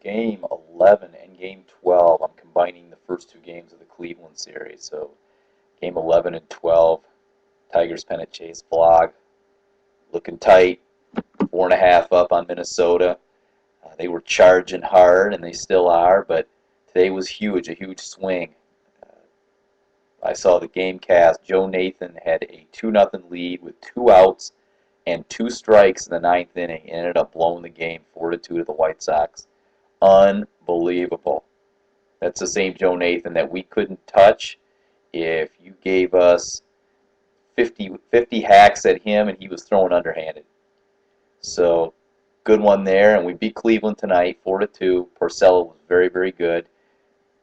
Game 11 and Game 12. I'm combining the first two games of the Cleveland series. So Game 11 and 12, Tigers Pennant Chase vlog. Looking tight, 4.5 up on Minnesota. They were charging hard, and they still are, but today was huge, a huge swing. I saw the game cast. Joe Nathan had a 2-0 lead with 2 outs and 2 strikes in the ninth inning. He ended up blowing the game 4-2 to the White Sox. Unbelievable. That's the same Joe Nathan that we couldn't touch if you gave us 50 hacks at him and he was throwing underhanded. So, good one there, and we beat Cleveland tonight, 4-2. Porcello was very, very good.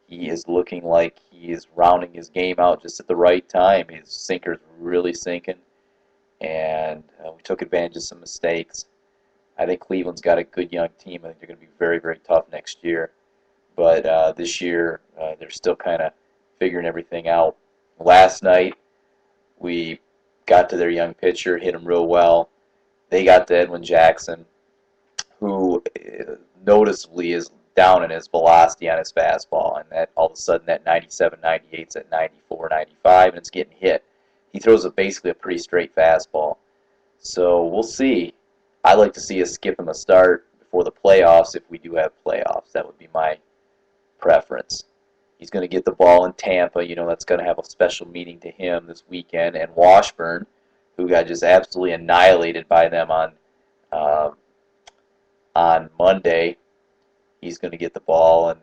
He is looking like he is rounding his game out just at the right time. His sinker's really sinking, and we took advantage of some mistakes. I think Cleveland's got a good young team. I think they're going to be very, very tough next year. But this year, they're still kind of figuring everything out. Last night, we got to their young pitcher, hit him real well. They got to Edwin Jackson, who noticeably is down in his velocity on his fastball, and that all of a sudden that 97, 98's at 94, 95, and it's getting hit. He throws basically a pretty straight fastball. So we'll see. I'd like to see us skip him a start before the playoffs if we do have playoffs. That would be my preference. He's going to get the ball in Tampa. You know, that's going to have a special meaning to him this weekend. And Washburn, who got just absolutely annihilated by them on Monday, he's going to get the ball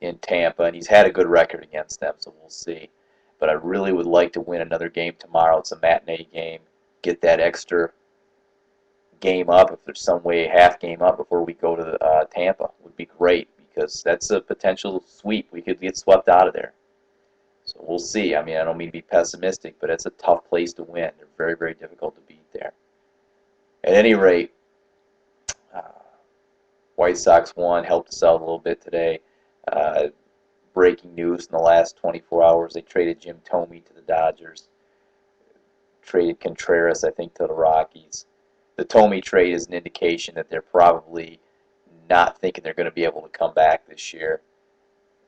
in Tampa, and he's had a good record against them, so we'll see. But I really would like to win another game tomorrow. It's a matinee game. Get that extra game up, if there's some way, half game up before we go to Tampa, would be great, because that's a potential sweep. We could get swept out of there. So we'll see. I mean, I don't mean to be pessimistic, but it's a tough place to win. They're very, very difficult to beat there. At any rate, White Sox won, helped us out a little bit today. Breaking news in the last 24 hours, they traded Jim Thome to the Dodgers. Traded Contreras, I think, to the Rockies. The Thome trade is an indication that they're probably not thinking they're going to be able to come back this year.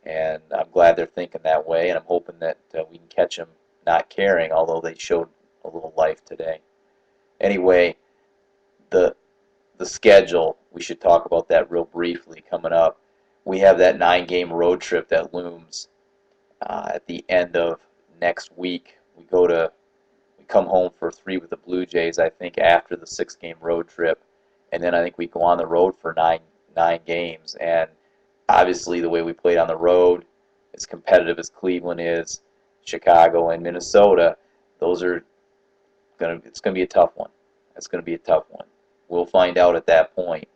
And I'm glad they're thinking that way, and I'm hoping that we can catch them not caring, although they showed a little life today. Anyway, the schedule, we should talk about that real briefly coming up. We have that 9-game road trip that looms at the end of next week. We come home for 3 with the Blue Jays, I think, after the 6-game road trip, and then I think we go on the road for nine games. And obviously, the way we played on the road, as competitive as Cleveland is, Chicago and Minnesota, it's going to be a tough one. It's going to be a tough one. We'll find out at that point.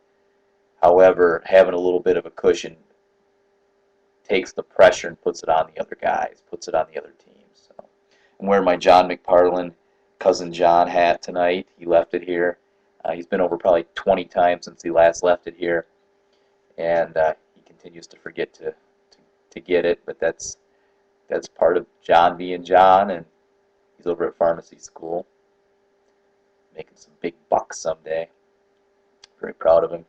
However, having a little bit of a cushion takes the pressure and puts it on the other guys, puts it on the other teams. So, I'm wearing my John McParlin Cousin John hat tonight. He left it here. He's been over probably 20 times since he last left it here, and he continues to forget to get it. But that's part of John being John, and he's over at pharmacy school, making some big bucks someday. Very proud of him.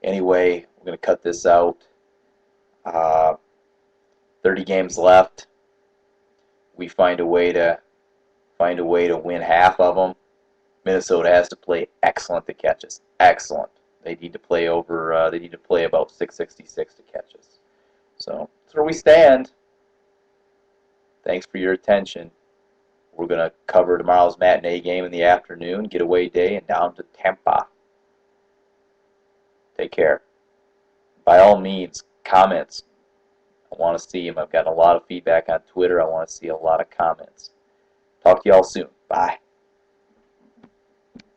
Anyway, we're going to cut this out. 30 games left. We find a way to win half of them. Minnesota has to play excellent to catch us. Excellent. They need to play over. They need to play about 666 to catch us. So that's where we stand. Thanks for your attention. We're going to cover tomorrow's matinee game in the afternoon, getaway day, and down to Tampa. Take care. By all means, comments. I want to see them. I've gotten a lot of feedback on Twitter. I want to see a lot of comments. Talk to you all soon. Bye.